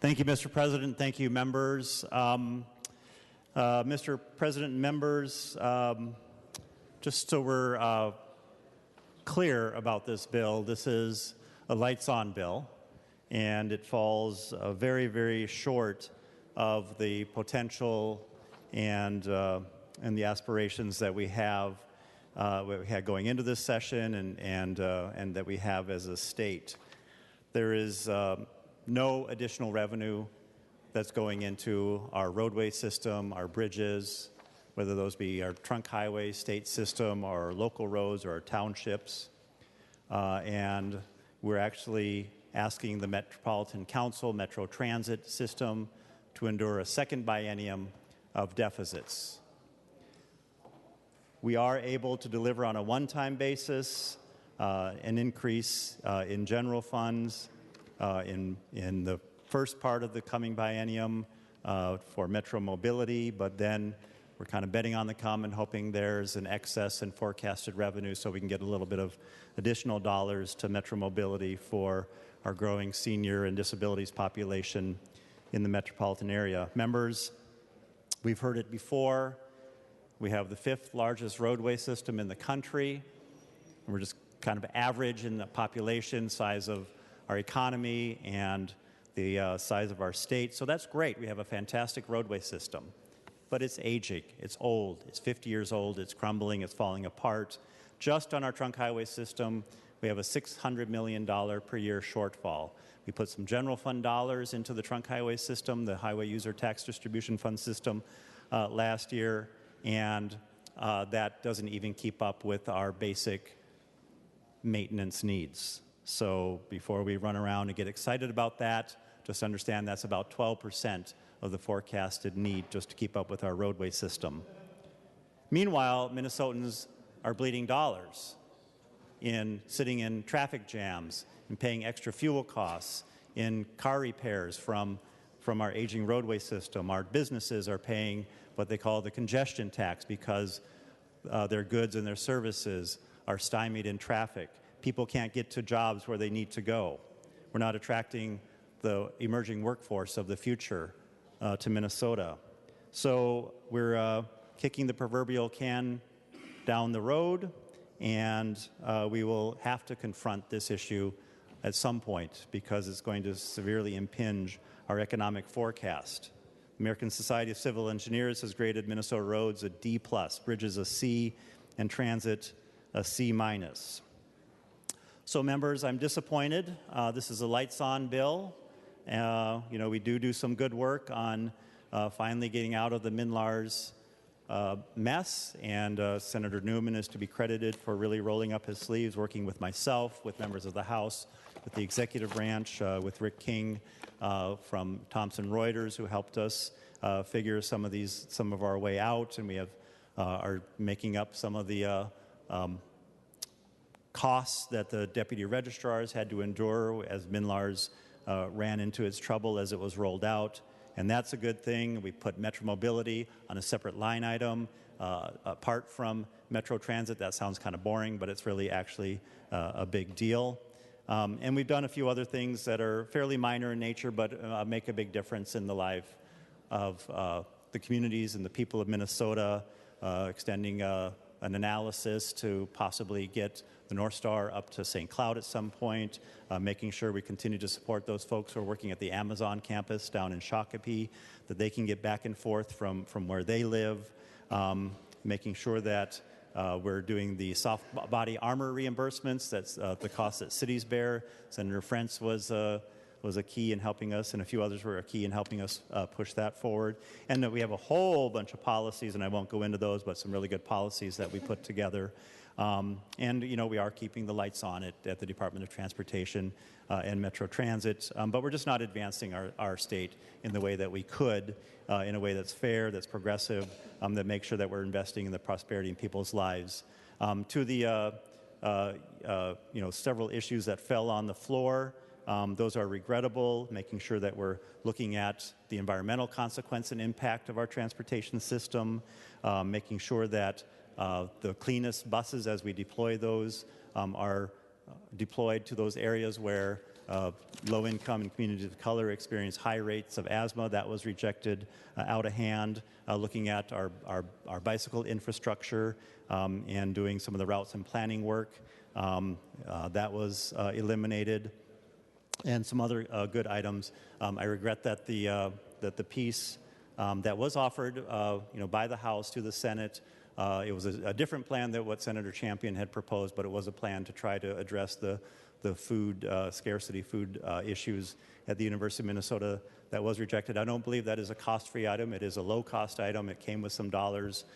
Thank you, Mr. President. Thank you, members. Mr. President and members, just so we're clear about this bill, this is a lights-on bill, and it falls very, very short of the potential and the aspirations that we have what we had going into this session and that we have as a state. There is no additional revenue that's going into our roadway system, our bridges, whether those be our trunk highway, state system, or local roads, or our townships. And we're actually asking the Metropolitan Council, Metro Transit System, to endure a second biennium of deficits. We are able to deliver on a one-time basis an increase in general funds in the first part of the coming biennium for metro mobility, but then we're kind of betting on the come and hoping there's an excess in forecasted revenue so we can get a little bit of additional dollars to metro mobility for our growing senior and disabilities population in the metropolitan area. Members, we've heard it before. We have the 5th largest roadway system in the country. And we're just kind of average in the population size of our economy and the size of our state. So that's great. We have a fantastic roadway system. But it's aging. It's old. It's 50 years old. It's crumbling. It's falling apart. Just on our trunk highway system, we have a $600 million per year shortfall. We put some general fund dollars into the trunk highway system, the highway user tax distribution fund system last year, and that doesn't even keep up with our basic maintenance needs. So before we run around and get excited about that, just understand that's about 12% of the forecasted need just to keep up with our roadway system. Meanwhile, Minnesotans are bleeding dollars in sitting in traffic jams, in paying extra fuel costs, in car repairs from our aging roadway system. Our businesses are paying what they call the congestion tax because their goods and their services are stymied in traffic. People can't get to jobs where they need to go. We're not attracting the emerging workforce of the future to Minnesota. So we're kicking the proverbial can down the road, and we will have to confront this issue at some point because it's going to severely impinge our economic forecast. American Society of Civil Engineers has graded Minnesota roads a D+, bridges a C, and transit a C-. So members, I'm disappointed. This is a lights-on bill. We do some good work on finally getting out of the Minlar's mess, and Senator Newman is to be credited for really rolling up his sleeves, working with myself, with members of the House, with the executive branch, with Rick King from Thomson Reuters, who helped us figure some of our way out, and we are making up some of the costs that the deputy registrars had to endure as Minlar's ran into its trouble as it was rolled out. And that's a good thing. We put Metro Mobility on a separate line item apart from Metro Transit. That sounds kind of boring, but it's really actually a big deal. And we've done a few other things that are fairly minor in nature, but make a big difference in the life of the communities and the people of Minnesota, extending an analysis to possibly get the North Star up to St. Cloud at some point, making sure we continue to support those folks who are working at the Amazon campus down in Shakopee, that they can get back and forth from where they live, making sure that we're doing the soft body armor reimbursements. That's the cost that cities bear. Senator Frentz was a key in helping us, and a few others were a key in helping us push that forward. And that we have a whole bunch of policies, and I won't go into those, but some really good policies that we put together. And we are keeping the lights on at the Department of Transportation and Metro Transit, but we're just not advancing our state in the way that we could, in a way that's fair, that's progressive, that makes sure that we're investing in the prosperity in people's lives. To the several issues that fell on the floor, those are regrettable, making sure that we're looking at the environmental consequence and impact of our transportation system, making sure that the cleanest buses, as we deploy those, are deployed to those areas where low-income and communities of color experience high rates of asthma. That was rejected out of hand. Looking at our bicycle infrastructure and doing some of the routes and planning work, that was eliminated. And some other good items. I regret that the piece that was offered, by the House to the Senate, it was a different plan than what Senator Champion had proposed, but it was a plan to try to address the food scarcity, food issues at the University of Minnesota. That was rejected. I don't believe that is a cost-free item. It is a low-cost item. It came with some dollars.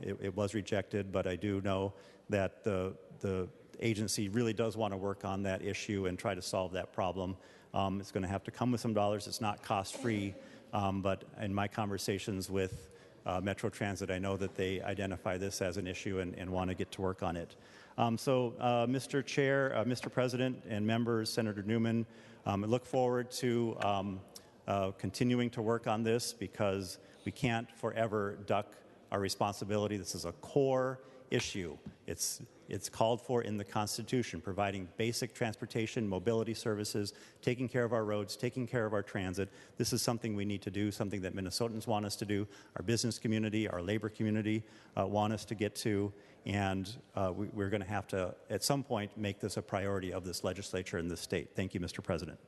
It was rejected, but I do know that the agency really does want to work on that issue and try to solve that problem. It's going to have to come with some dollars. It's not cost-free, but in my conversations with Metro Transit, I know that they identify this as an issue and want to get to work on it. Mr. Chair, Mr. President, and members, Senator Newman, I look forward to continuing to work on this because we can't forever duck our responsibility. This is a core issue. It's called for in the Constitution, providing basic transportation, mobility services, taking care of our roads, taking care of our transit. This is something we need to do, something that Minnesotans want us to do, our business community, our labor community want us to get to, and we're going to have to, at some point, make this a priority of this legislature and this state. Thank you, Mr. President.